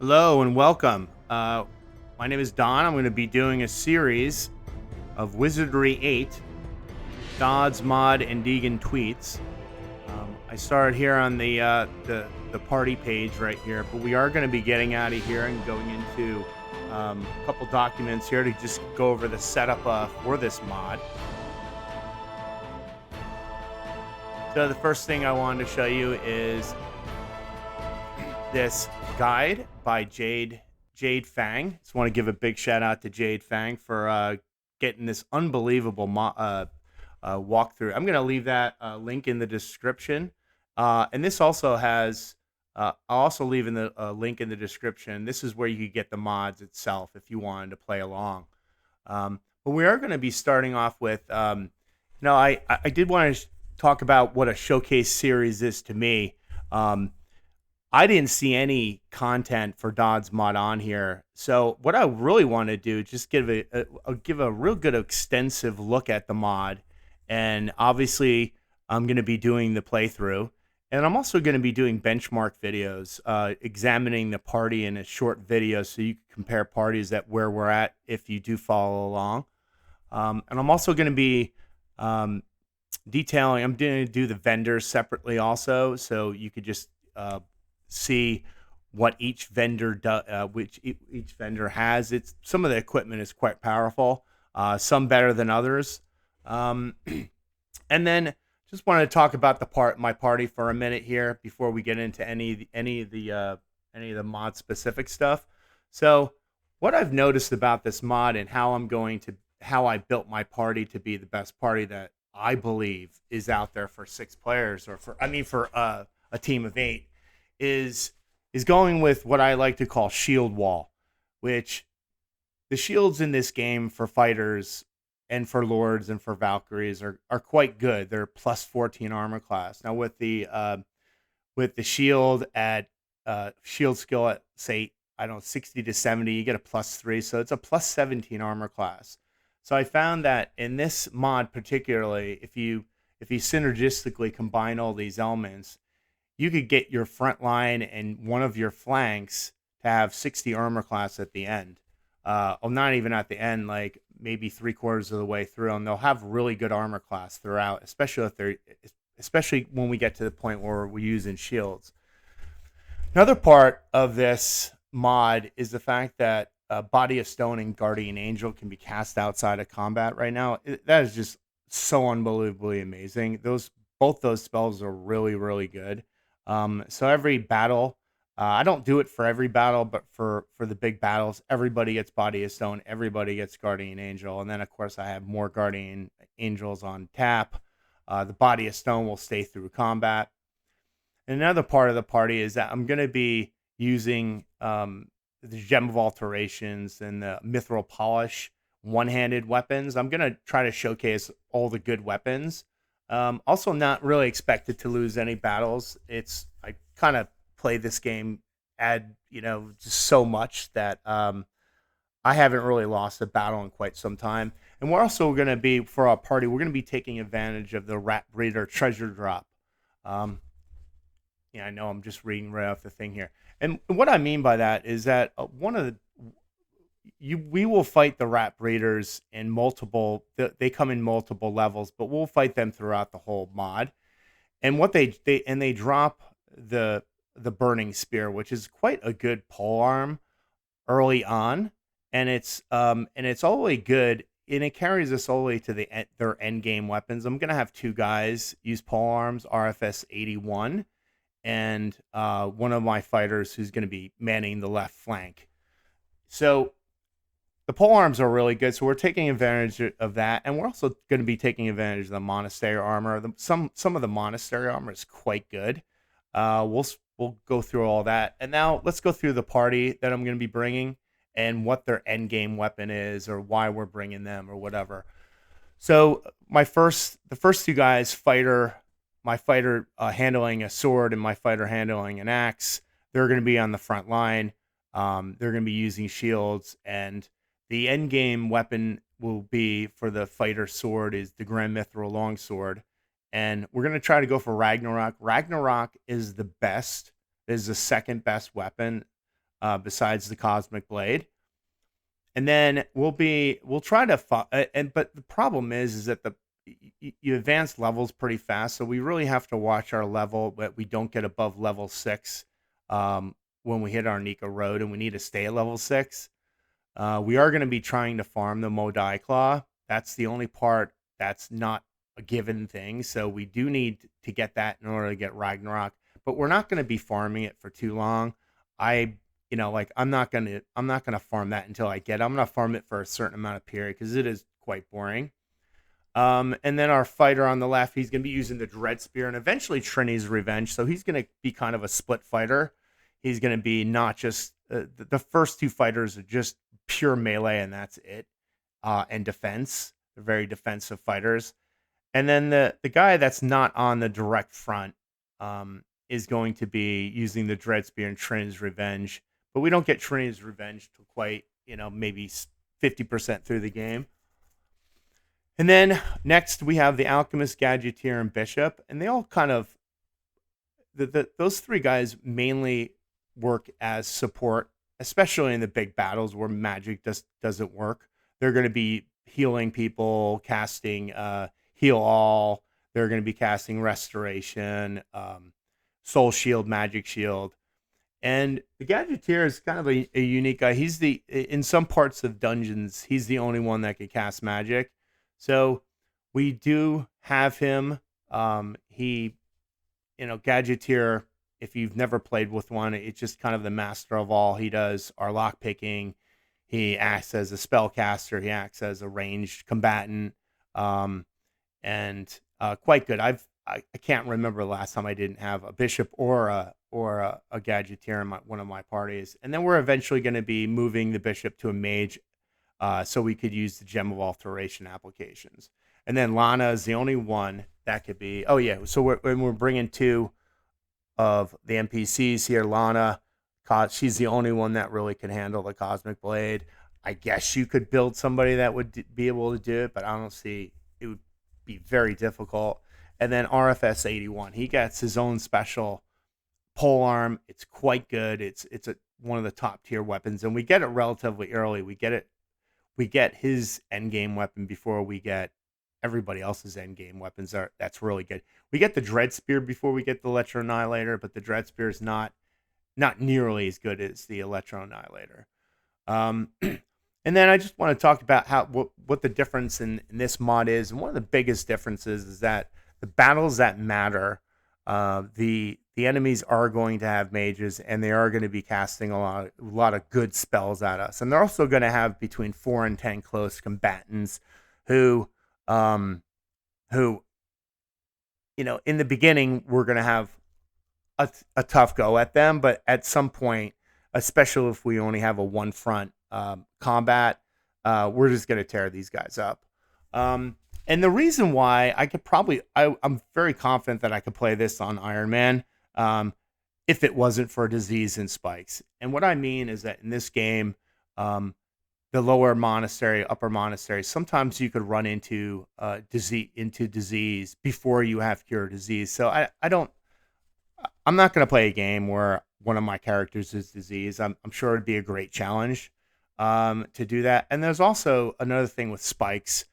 Hello and welcome. My name is Don. I'm going to be doing a series of Wizardry 8, Dodd's Mod and Daegan Tweets. I started here on the party page right here, but we are going to be getting out of here and going into a couple documents here to just go over the setup for this mod. So the first thing I wanted to show you is this guide by JadeFang. Just want to give a big shout out to JadeFang for getting this unbelievable walkthrough. I'm going to leave that link in the description, and this also has. I'll also leave in the link in the description. This is where you could get the mods itself if you wanted to play along. But we are going to be starting off with. I did want to talk about what a showcase series is to me. I didn't see any content for Dodd's mod on here. So what I really want to do is just give a real good extensive look at the mod. And obviously I'm going to be doing the playthrough. And I'm also going to be doing benchmark videos, examining the party in a short video so you can compare parties at where we're at if you do follow along. And I'm also going to be detailing, I'm going to do the vendors separately also. So you could just see what each vendor each vendor has. It's some of the equipment is quite powerful, some better than others. And then just wanted to talk about my party for a minute here before we get into any of the mod specific stuff. So what I've noticed about this mod and how I built my party to be the best party that I believe is out there for 6 players, or for a team of 8, is going with what I like to call shield wall, which the shields in this game for fighters and for lords and for Valkyries are quite good. They're plus 14 armor class. Now with the shield at shield skill at, say, I don't know, 60 to 70, you get a plus 3, so it's a plus 17 armor class. So I found that in this mod particularly, if you synergistically combine all these elements, you could get your front line and one of your flanks to have 60 armor class at the end. Not even at the end, like maybe 3/4 of the way through, and they'll have really good armor class throughout, especially when we get to the point where we're using shields. Another part of this mod is the fact that Body of Stone and Guardian Angel can be cast outside of combat right now. That is just so unbelievably amazing. Both those spells are really, really good. So every battle, I don't do it for every battle, but for the big battles, everybody gets Body of Stone, everybody gets Guardian Angel, and then of course I have more Guardian Angels on tap. The Body of Stone will stay through combat. And another part of the party is that I'm going to be using the Gem of Alterations and the Mithril Polish one-handed weapons. I'm going to try to showcase all the good weapons. Also not really expected to lose any battles. I kind of play this game just so much that I haven't really lost a battle in quite some time. And we're also going to be, for our party, we're going to be taking advantage of the Rat Breeder treasure drop. I know I'm just reading right off the thing here. And what I mean by that is that we will fight the rat breeders in multiple. They come in multiple levels, but we'll fight them throughout the whole mod. And what they drop the burning spear, which is quite a good pole arm early on, and it's all the way good, and it carries us all the way to their end game weapons. I'm gonna have 2 guys use pole arms, RFS 81, and one of my fighters who's going to be manning the left flank. So the pole arms are really good, so we're taking advantage of that, and we're also going to be taking advantage of the monastery armor. Some of the monastery armor is quite good. We'll go through all that, and now let's go through the party that I'm going to be bringing and what their end game weapon is, or why we're bringing them, or whatever. So the first 2 guys, my fighter handling a sword and my fighter handling an axe, they're going to be on the front line. They're going to be using shields, and the end game weapon will be for the fighter sword is the Grand Mithril Longsword, and we're going to try to go for Ragnarok. Ragnarok is the best, is the second best weapon besides the Cosmic Blade. And then we'll try to but the problem is that you advance levels pretty fast, so we really have to watch our level that we don't get above level 6 when we hit our Nika Road, and we need to stay at level 6. We are going to be trying to farm the Modai Claw. That's the only part that's not a given thing, so we do need to get that in order to get Ragnarok, but we're not going to be farming it for too long. I like I'm not gonna farm that until I'm gonna farm it for a certain amount of period because it is quite boring. And then our fighter on the left, he's gonna be using the Dread Spear and eventually Trini's Revenge. So he's gonna be kind of a split fighter. He's gonna be not just the first two fighters are just pure melee and that's it, and defense. They're very defensive fighters. And then the guy that's not on the direct front is going to be using the Dread Spear and Trini's Revenge. But we don't get Trini's Revenge till quite, maybe 50% through the game. And then next we have the Alchemist, Gadgeteer, and Bishop. And they all kind of, those three guys mainly work as support, especially in the big battles where magic doesn't work. They're going to be healing people, casting Heal All. They're going to be casting Restoration, Soul Shield, Magic Shield. And the Gadgeteer is kind of a unique guy. He's in some parts of dungeons, he's the only one that can cast magic. So we do have him. Gadgeteer, if you've never played with one, it's just kind of the master of all. He does our lock picking. He acts as a spellcaster. He acts as a ranged combatant, and quite good. I can't remember the last time I didn't have a bishop or a Gadgeteer in one of my parties. And then we're eventually going to be moving the bishop to a mage, so we could use the Gem of Alteration applications. And then Lana is the only one that could be. Oh yeah, so we're bringing two of the NPCs here. Lana, she's the only one that really can handle the Cosmic Blade. I guess you could build somebody that would be able to do it, but I don't see it would be very difficult. And then RFS 81, he gets his own special pole arm. It's quite good. It's one of the top tier weapons, and we get it relatively early. We get his end game weapon before we get everybody else's end game weapons. That's really good. We get the Dread Spear before we get the Electro Annihilator, but the Dread Spear is not nearly as good as the Electro Annihilator. And then I just want to talk about what the difference in this mod is. And one of the biggest differences is that the battles that matter, the enemies are going to have mages, and they are going to be casting a lot of good spells at us. And they're also going to have between 4 and 10 close combatants who in the beginning we're going to have a tough go at them, but at some point, especially if we only have a one front combat, we're just going to tear these guys up. And the reason why I'm very confident that I could play this on Iron Man, if it wasn't for disease and spikes. And what I mean is that in this game, the lower monastery, upper monastery, sometimes you could run into disease before you have cure disease. So I'm not going to play a game where one of my characters is disease. I'm sure it'd be a great challenge to do that. And there's also another thing with spikes.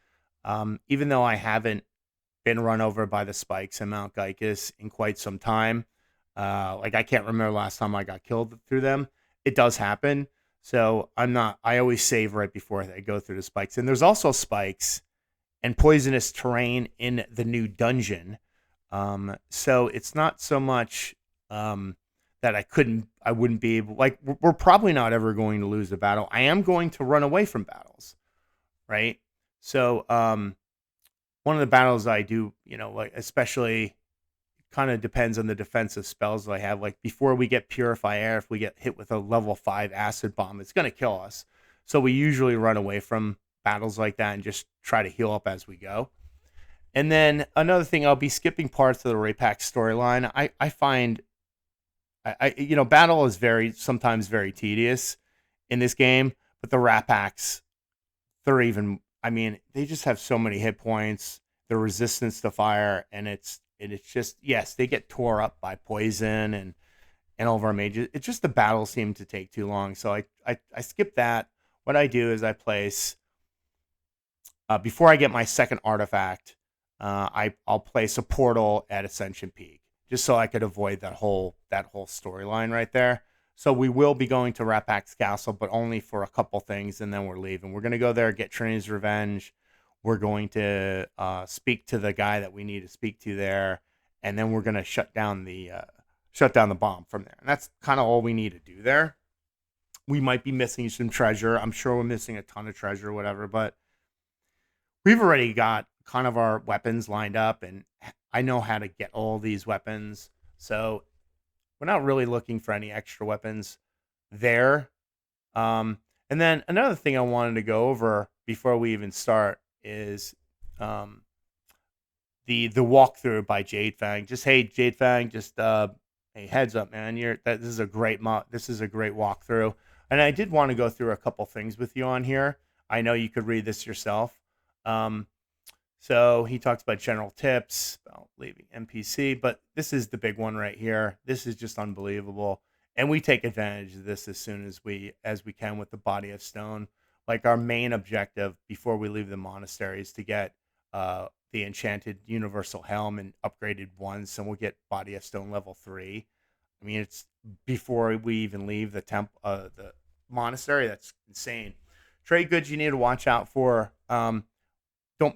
Even though I haven't been run over by the spikes in Mount Gycus in quite some time, I can't remember the last time I got killed through them. It does happen. So I always save right before I go through the spikes. And there's also spikes and poisonous terrain in the new dungeon. So it's not so much that I wouldn't be able, we're probably not ever going to lose a battle. I am going to run away from battles, right? So one of the battles I do, especially kind of depends on the defensive spells that I have. Like before we get Purify Air, if we get hit with a level 5 acid bomb, it's going to kill us. So we usually run away from battles like that and just try to heal up as we go. And then another thing, I'll be skipping parts of the Raypack storyline. I find, battle is sometimes very tedious in this game, but the Rat Packs, they just have so many hit points, the resistance to fire, and it's just, yes, they get tore up by poison, and and all of our mages. It's just the battles seem to take too long, so I skip that. What I do is I place before I get my second artifact, I'll place a portal at Ascension Peak just so I could avoid that whole storyline right there. So we will be going to Ratpack's Castle, but only for a couple things, and then we're leaving. We're gonna go there, get Trinity's Revenge. We're going to speak to the guy that we need to speak to there, and then we're gonna shut down the bomb from there. And that's kind of all we need to do there. We might be missing some treasure. I'm sure we're missing a ton of treasure, whatever, but we've already got kind of our weapons lined up, and I know how to get all these weapons. So we're not really looking for any extra weapons there. And then another thing I wanted to go over before we even start is um, the walkthrough by JadeFang. Just hey JadeFang, just hey, heads up, man. This is a great this is a great walkthrough, and I did want to go through a couple things with you on here. I know you could read this yourself. Um, so he talks about general tips about leaving NPC, but this is the big one right here. This is just unbelievable, and we take advantage of this as soon as we can with the Body of Stone. Like our main objective before we leave the monastery is to get the enchanted universal helm and upgraded ones, and we'll get Body of Stone level 3. I mean, it's before we even leave the monastery. That's insane. Trade goods you need to watch out for. Don't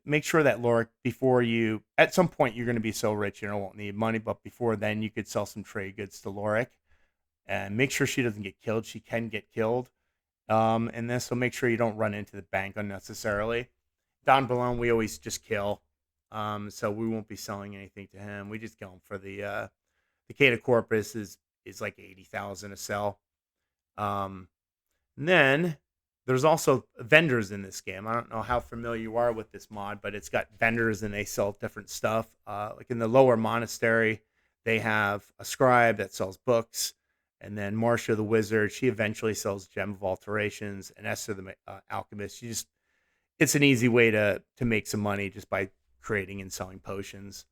make sure that Lorik, before you, at some point you're going to be so rich you won't need money, but before then you could sell some trade goods to Lorik and make sure she doesn't get killed. She can get killed in this, so make sure you don't run into the bank unnecessarily. Don Balone we always just kill, so we won't be selling anything to him. We just kill him for the Cata Corpus is like 80,000 a sell. And then there's also vendors in this game. I don't know how familiar you are with this mod, but it's got vendors and they sell different stuff. Like in the lower monastery, they have a scribe that sells books, and then Marcia the wizard, she eventually sells gem of alterations, and Esther the alchemist, it's an easy way to make some money just by creating and selling potions.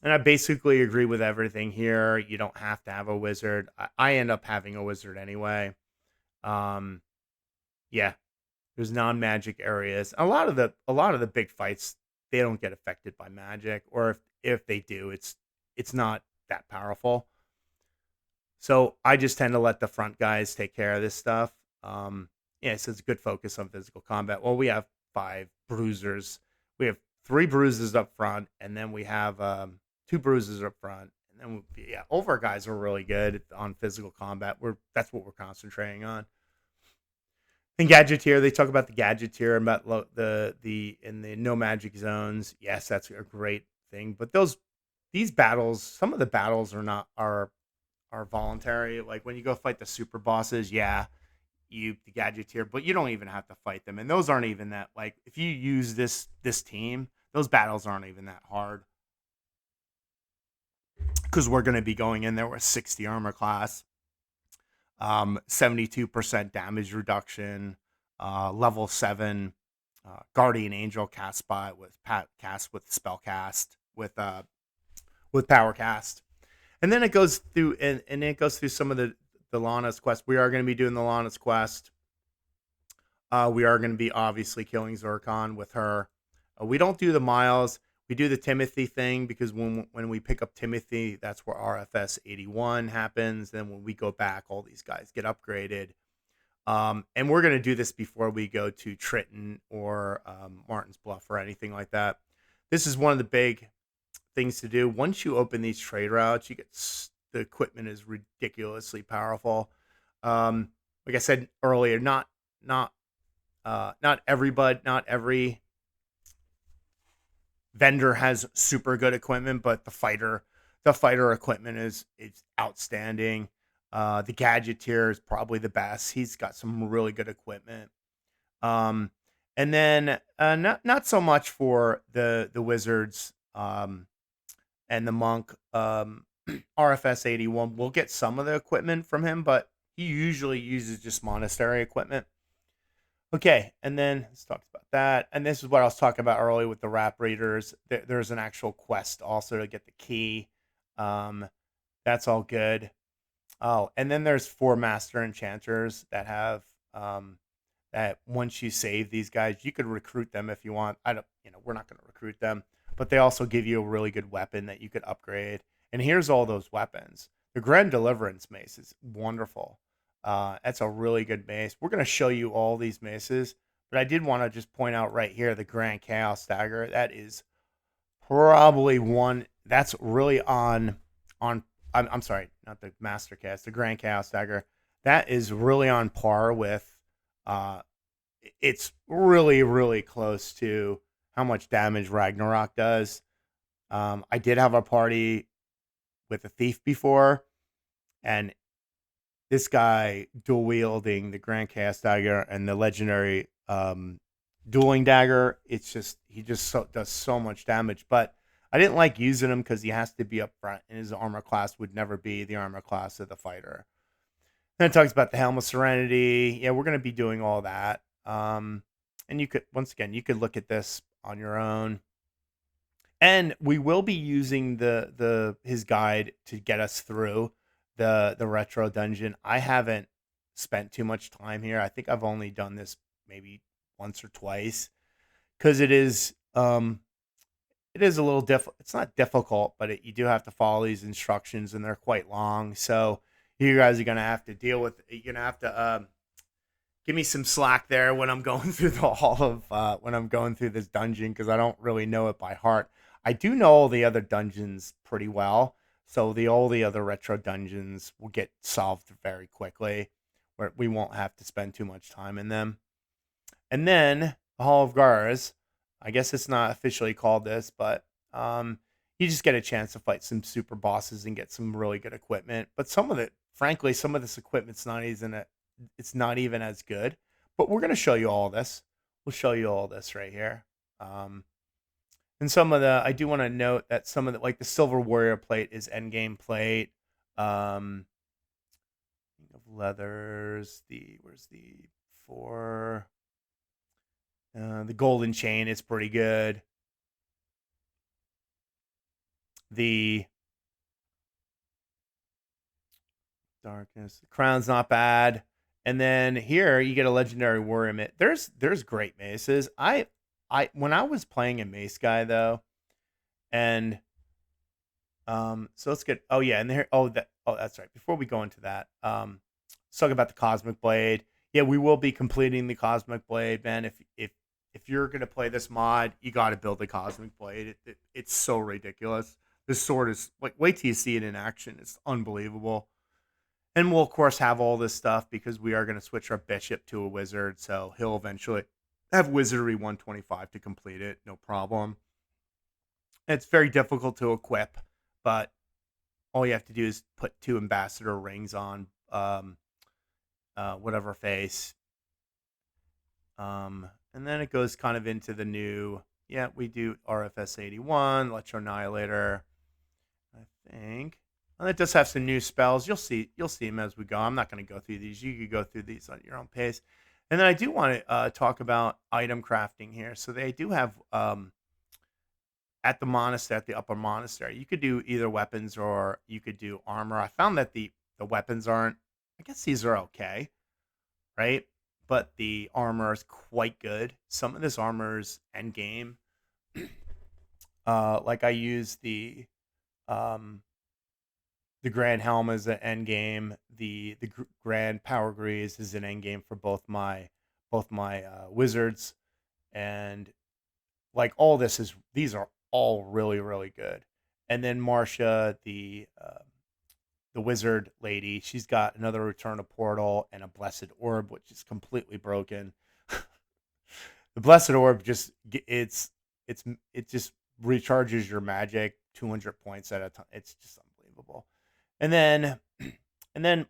And I basically agree with everything here. You don't have to have a wizard. I end up having a wizard anyway. Yeah, there's non-magic areas. A lot of the big fights, they don't get affected by magic, or if they do, it's not that powerful. So I just tend to let the front guys take care of this stuff. Yeah, so it's a good focus on physical combat. Well, we have 5 bruisers. We have 3 bruises up front, and then we have 2 bruises up front, and then all of our guys are really good on physical combat. That's what we're concentrating on. And Gadgeteer, they talk about the Gadgeteer and about the in the no magic zones. Yes, that's a great thing. But these battles, some of the battles are voluntary. Like when you go fight the super bosses, yeah, the Gadgeteer, but you don't even have to fight them. And those aren't even that, like, if you use this team, those battles aren't even that hard. Because we're going to be going in there with 60 armor class, 72% damage reduction, level 7 guardian angel cast spot with spell cast with power cast, and then it goes through and it goes through some of the Lana's quest. We are going to be doing the Lana's quest. We are going to be obviously killing Zircon with her. We don't do the Miles. We do the Timothy thing because when we pick up Timothy, that's where RFS 81 happens. Then when we go back, all these guys get upgraded. And we're going to do this before we go to Triton or Martin's Bluff or anything like that. This is one of the big things to do. Once you open these trade routes, you get the equipment is ridiculously powerful. Like I said earlier, not every vendor has super good equipment, but the fighter equipment is outstanding. The Gadgeteer is probably the best. He's got some really good equipment. And then not so much for the wizards and the monk. RFS 81, we'll get some of the equipment from him, but he usually uses just monastery equipment. Okay, and then let's talk about that. And this is what I was talking about earlier with the rap readers. There's an actual quest also to get the key. Um, that's all good. Oh, and then there's 4 master enchanters that have that once you save these guys, you could recruit them if you want. I don't, we're not going to recruit them, but they also give you a really good weapon that you could upgrade. And here's all those weapons. The Grand Deliverance mace is wonderful. That's a really good mace. We're going to show you all these maces, but I did want to just point out right here the Grand Chaos Dagger. That is probably one that's really on. I'm sorry, not the Master Cast, the Grand Chaos Dagger. That is really on par with. Uh, it's really, really close to how much damage Ragnarok does. I did have a party with a thief before, and this guy dual wielding the Grand Chaos Dagger and the legendary dueling dagger. It's just he just does so much damage. But I didn't like using him because he has to be up front, and his armor class would never be the armor class of the fighter. Then it talks about the Helm of Serenity. Yeah, we're going to be doing all that. And you could, once again, you could look at this on your own. And we will be using his guide to get us through the retro dungeon. I haven't spent too much time here. I think I've only done this maybe once or twice because it is a little difficult. It's not difficult, but you do have to follow these instructions, and they're quite long. So you guys are gonna have to deal with. You're gonna have to give me some slack there when I'm going through when I'm going through this dungeon because I don't really know it by heart. I do know all the other dungeons pretty well, so all the other retro dungeons will get solved very quickly, where we won't have to spend too much time in them. And then the Hall of Gars, I guess it's not officially called this, but you just get a chance to fight some super bosses and get some really good equipment. But frankly, some of this equipment's it's not even as good. But we're gonna show you all this. We'll show you all this right here. And I do want to note that some of like the Silver Warrior plate is endgame plate. Of leathers, where's the 4? The golden chain is pretty good. The darkness, the crown's not bad. And then here you get a legendary warrior mitt. There's great maces. When I was playing a mace guy though, and so let's get and there that's right. Before we go into that, let's talk about the Cosmic Blade. Yeah, we will be completing the Cosmic Blade, man. If you're gonna play this mod, you got to build the Cosmic Blade. It's so ridiculous. This sword is like, wait till you see it in action. It's unbelievable. And we'll of course have all this stuff because we are gonna switch our bishop to a wizard, so he'll eventually have Wizardry 125 to complete it, no problem. It's very difficult to equip, but all you have to do is put 2 ambassador rings on whatever face. And then it goes kind of into the new, we do RFS 81, Electro Annihilator, I think. And it does have some new spells. You'll see them as we go. I'm not going to go through these. You could go through these on your own pace. And then I do want to talk about item crafting here. So they do have at the upper monastery, you could do either weapons or you could do armor. I found that the weapons aren't. I guess these are okay, right? But the armor is quite good. Some of this armor's end game. Like I use the Grand Helm as an end game. The Grand Power Grease is an end game for both my wizards, and like all these are all really, really good. And then Marcia, the wizard lady, she's got another Return of Portal and a Blessed Orb, which is completely broken. The Blessed Orb it just recharges your magic 200 points at a time. It's just unbelievable. And then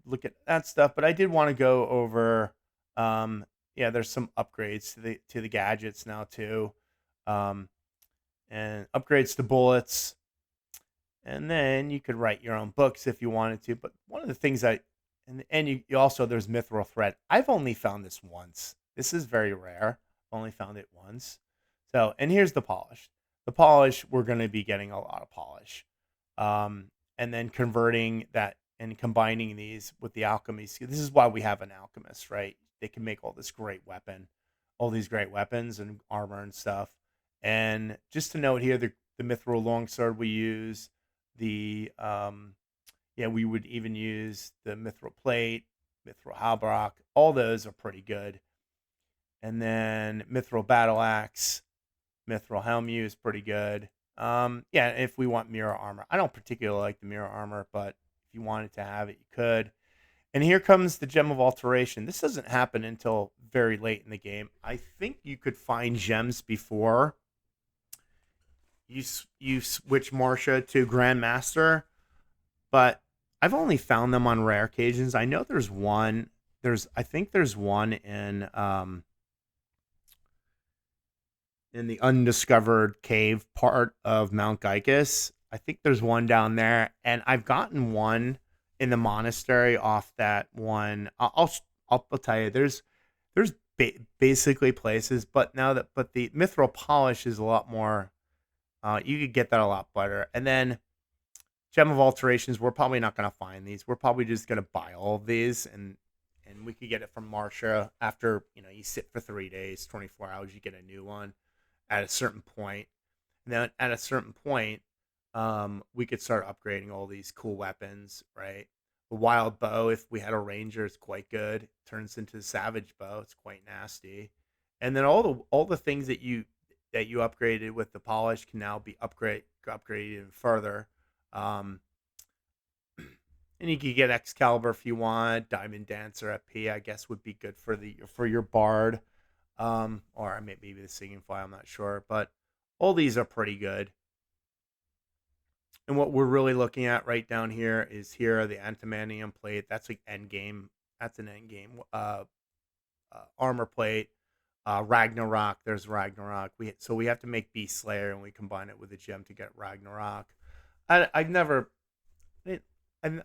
look at that stuff. But I did want to go over there's some upgrades to the gadgets now too. And upgrades to bullets. And then you could write your own books if you wanted to. But one of the things you also, there's Mithril Thread. I've only found this once. This is very rare. I've only found it once. So, and here's the polish. The polish, we're going to be getting a lot of polish. and then converting that and combining these with the alchemy skill. This is why we have an alchemist, right? They can make all this great weapon, all these great weapons and armor and stuff. And just to note here, the mithril longsword we use, the yeah, we would even use the mithril plate, mithril halberd. All those are pretty good. And then mithril battle axe, mithril helm is pretty good. Yeah, if we want mirror armor. I don't particularly like the mirror armor, but if you wanted to have it, you could. And here comes the Gem of Alteration. This doesn't happen until very late in the game. I think you could find gems before you switch Marcia to Grandmaster, but I've only found them on rare occasions. I know there's one. I think there's one in the undiscovered cave part of Mount Gycus. I think there's one down there, and I've gotten one in the monastery off that one. I'll tell you, there's basically places, but the mithril polish is a lot more. You could get that a lot better, and then Gem of Alterations. We're probably not going to find these. We're probably just going to buy all of these, and we could get it from Marcia after you sit for 3 days, 24 hours. You get a new one at a certain point. And then at a certain point, we could start upgrading all these cool weapons, right? The wild bow, if we had a ranger, is quite good. It turns into the savage bow. It's quite nasty. And then all the things that you upgraded with the polish can now be upgraded even further. And you could get Excalibur if you want. Diamond Dancer at P, I guess, would be good for your bard. Or maybe the Singing Fly, I'm not sure, but all these are pretty good. And what we're really looking at right down here is the Antimanium plate. That's like end game. That's an end game. Armor plate. Ragnarok. There's Ragnarok. We have to make Beast Slayer, and we combine it with a gem to get Ragnarok. I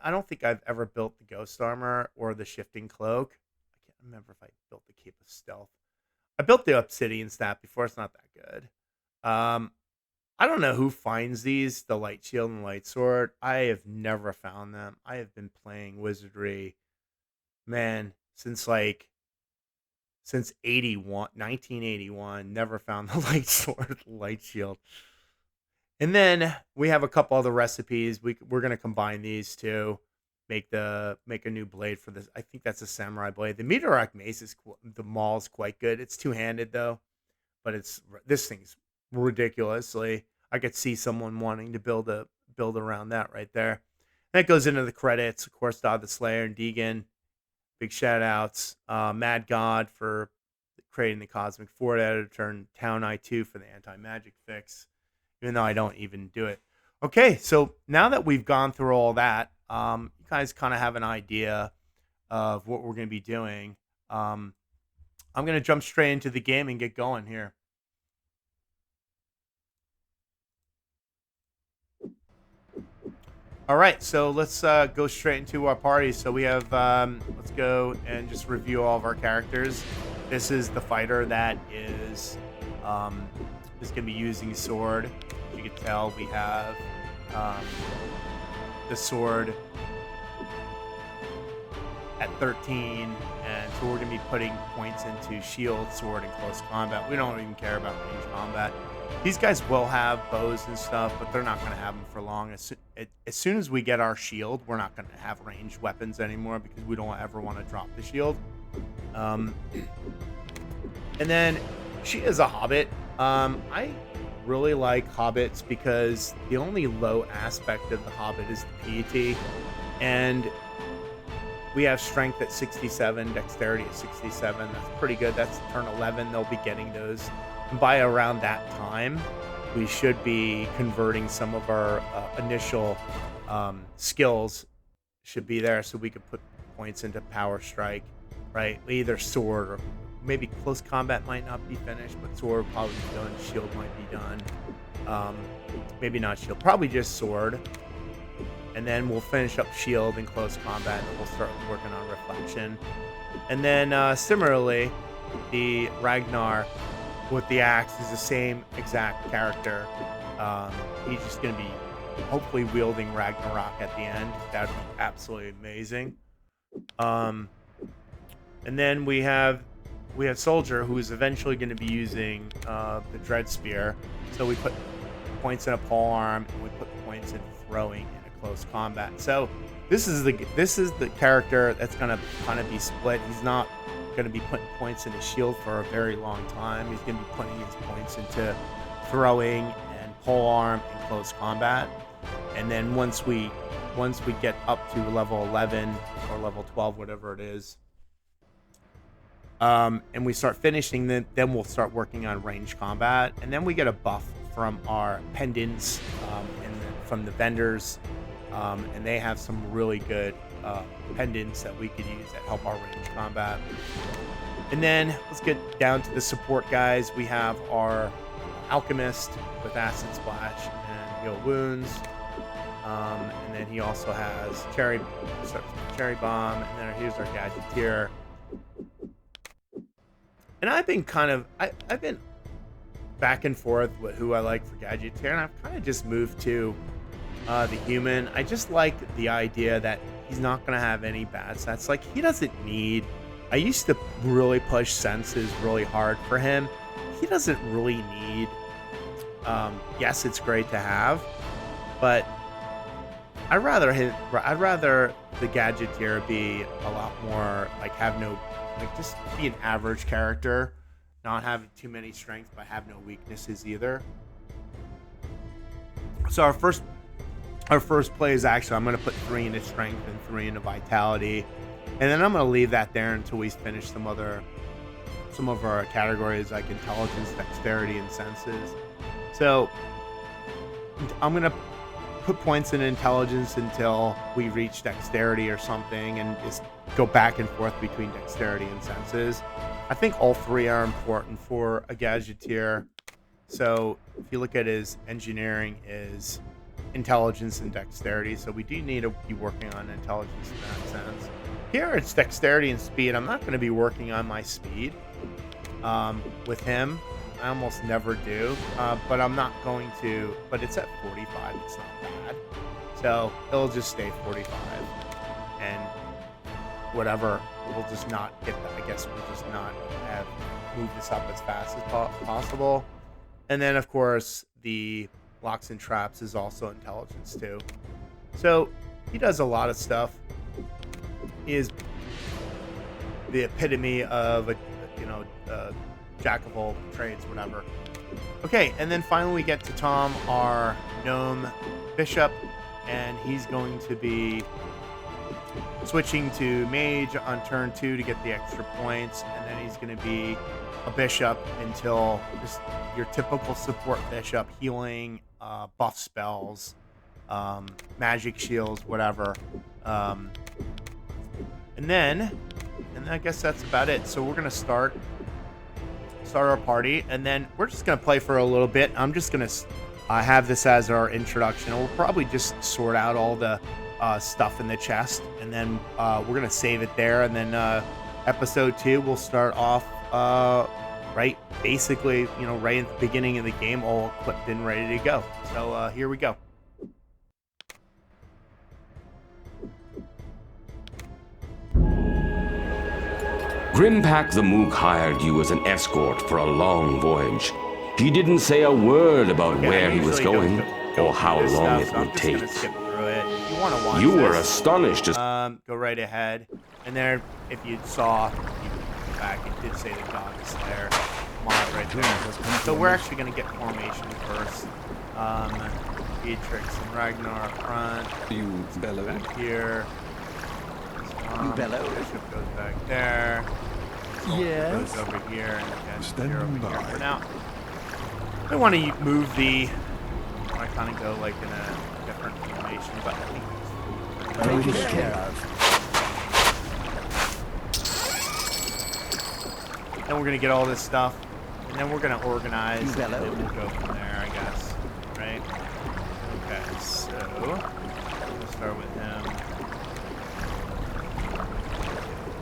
don't think I've ever built the Ghost Armor or the Shifting Cloak. I can't remember if I built the Cape of Stealth. I built the Obsidian Staff before. It's not that good. I don't know who finds these, the Light Shield and Light Sword. I have never found them. I have been playing Wizardry, man, since 1981. Never found the Light Sword, the Light Shield. And then we have a couple other recipes. We're gonna combine these two, make a new blade for this. I think that's a samurai blade. The Meteoric Mace is cool. The maul is quite good. It's two-handed though, but this thing's ridiculously. I could see someone wanting to build around that right there. That goes into the credits, of course. Dodd the Slayer and Daegan. Big shout outs. Mad God for creating the Cosmic Fort editor, and Town I2 for the anti-magic fix, even though I don't even do it. Okay, so now that we've gone through all that, you guys kind of have an idea of what we're going to be doing. I'm going to jump straight into the game and get going here. All right, so let's go straight into our party. So we have, let's go and just review all of our characters. This is the fighter that is going to be using sword. As you can tell, we have the sword at 13, and so we're going to be putting points into shield, sword, and close combat. We don't even care about range combat. These guys will have bows and stuff, but they're not going to have them for long. As soon as we get our shield, we're not going to have ranged weapons anymore because we don't ever want to drop the shield. And then she is a hobbit. I really like hobbits because the only low aspect of the hobbit is the piety, and we have strength at 67, dexterity at 67. That's pretty good. That's turn 11. They'll be getting those. And by around that time, we should be converting some of our initial skills should be there, so we could put points into power strike, right? Either sword or maybe close combat might not be finished, but sword will probably be done. Shield might be done. Maybe not shield, probably just sword. And then we'll finish up shield and close combat, and we'll start working on reflection. And then similarly, the Ragnar with the axe is the same exact character. He's just going to be hopefully wielding Ragnarok at the end. That'd be absolutely amazing. And then we have Soldier, who is eventually going to be using the Dread Spear. So we put points in a pole arm, and we put points in throwing in a close combat. So this is the character that's going to kind of be split. He's not going to be putting points in his shield for a very long time. He's going to be putting his points into throwing and pole arm and close combat. And then once we get up to level 11 or level 12, whatever it is, and we start finishing, then we'll start working on range combat, and then we get a buff from our pendants from the vendors, and they have some really good pendants that we could use that help our range combat. And then let's get down to the support guys. We have our Alchemist with Acid Splash and Heal Wounds, and then he also has Cherry Bomb, and then here's our Gadgeteer. And I've been I've been back and forth with who I like for Gadgeteer, and I've kind of just moved to the human. I just like the idea that he's not going to have any bad stats. Like, he doesn't need... I used to really push senses really hard for him. He doesn't really need... yes, it's great to have, but I'd rather the Gadgeteer be a lot more, like, just be an average character, not having too many strengths but have no weaknesses either. So our first play is actually, I'm going to put 3 into strength and 3 into vitality, and then I'm going to leave that there until we finish some of our categories like intelligence, dexterity, and senses. So I'm going to put points in intelligence until we reach dexterity or something, and just go back and forth between dexterity and senses. I think all 3 are important for a Gadgeteer. So if you look at his engineering, is intelligence and dexterity, so we do need to be working on intelligence in that sense. Here it's dexterity and speed. I'm not going to be working on my speed with him. I almost never do, but I'm not going to. But it's at 45. It's not bad, so it'll just stay 45, and whatever. We'll just not get that. I guess we'll just not move this up as fast as possible. And then, of course, the locks and traps is also intelligence too. So he does a lot of stuff. He is the epitome of a jack of all trades, whatever. Okay, and then finally we get to Tom, our gnome bishop, and he's going to be switching to mage on turn 2 to get the extra points, and then he's going to be a bishop until just your typical support bishop, healing, buff spells, magic shields, whatever. And then I guess that's about it. So we're going to start our party, and then we're just going to play for a little bit. I'm just going to have this as our introduction. We'll probably just sort out all the stuff in the chest, and then we're going to save it there, and then episode 2 we'll start off right at the beginning of the game, all equipped and ready to go. So here we go. Grimpak the Mook hired you as an escort for a long voyage. He didn't say a word about where he was going or how long it would take. You were astonished to... Go right ahead. And there, if you saw, you can go back, it did say the God is there. Mod right there. So we're actually going to get formation first. Beatrix and Ragnar up front. You bellow. Here. You bellow. Bishop goes back there. Yes. Goes over here, and then over here. For now, I want to move the... I kind of go like in a different formation, but I think Taken care of. then we're gonna get all this stuff, and then we're gonna organize, and then bellow. we'll go from there, I guess. Right? Okay, so we'll start with him.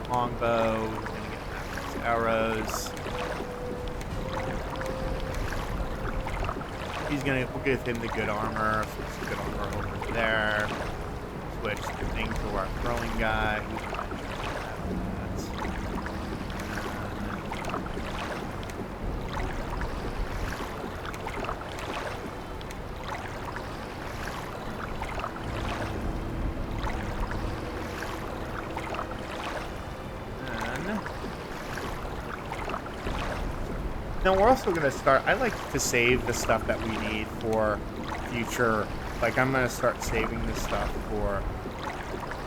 Longbow. We're gonna get his arrows. We'll give him the good armor. So it's good armor there. Switch the thing to our throwing guy. Now we're also going to start, I like to save the stuff that we need for future, like I'm going to start saving this stuff for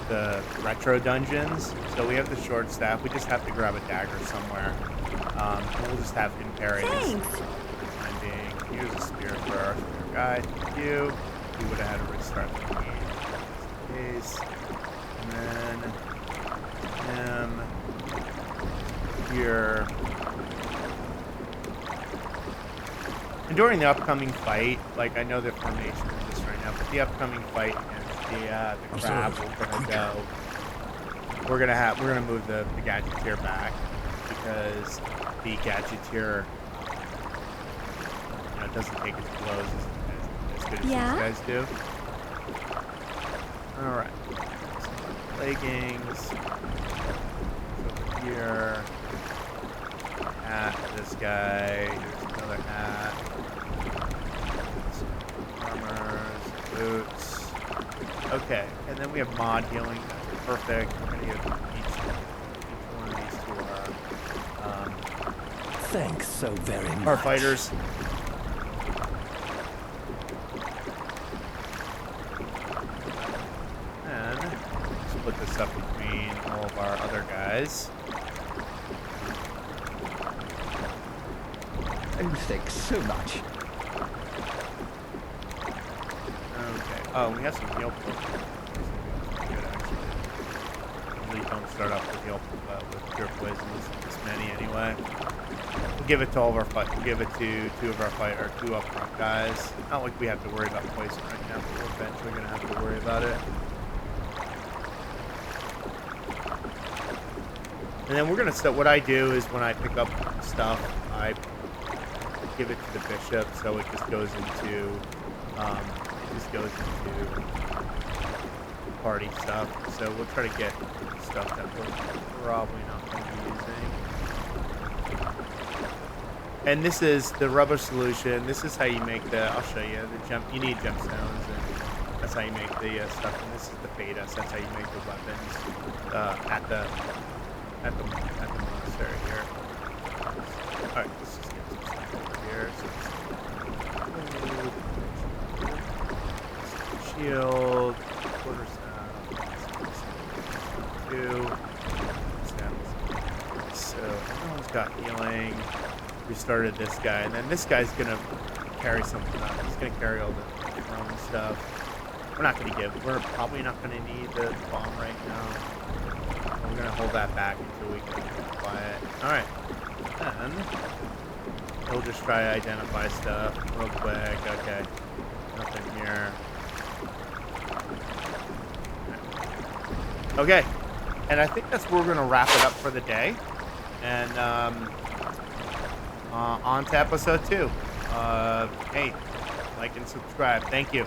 the retro dungeons. So we have the short staff, we just have to grab a dagger somewhere. And we'll just have him parry this for the time being. Here's a spear for our spear guy, thank you. We would have had to restart the game in this case. And then him here. And during the upcoming fight, like I know the formation of this right now, but the upcoming fight against the crab, we're gonna move the gadgeteer back because the gadgeteer doesn't take its blows as good as these guys do. All right, leggings over here. Hat for this guy. There's another hat. Armors, boots. Okay, and then we have mod healing. That's perfect. We're gonna give each one of these to our thanks so very much. Our fighters. And split this up between all of our other guys. Oh, thanks so much. Okay. Oh, we have some heal potions. Good, actually. Usually don't start off with heal with pure poisons. This many anyway. We'll give it to all of our We'll give it to two of our two up front guys. Not like we have to worry about poison right now, but we're eventually gonna have to worry about it. And then we're gonna start. What I do is when I pick up stuff, I give it to the bishop, so it just goes into party stuff. So we'll try to get stuff that we're probably not going to be using. And this is the rubber solution. This is how you make the. I'll show you the gem. You need gemstones, and that's how you make the stuff. And this is the beta. So that's how you make the weapons at the monastery here. All right, let's just get some stuff over here. So shield, quarter staff, 2. So everyone's got healing. We started this guy, and then this guy's gonna carry something up. He's gonna carry all the throne stuff. We're probably not gonna need the bomb right now. We're gonna hold that back until we can identify it. Alright. Then he'll just try to identify stuff real quick. Okay. Nothing here. Okay. And I think that's where we're gonna wrap it up for the day. And on to episode 2. Hey, like and subscribe. Thank you.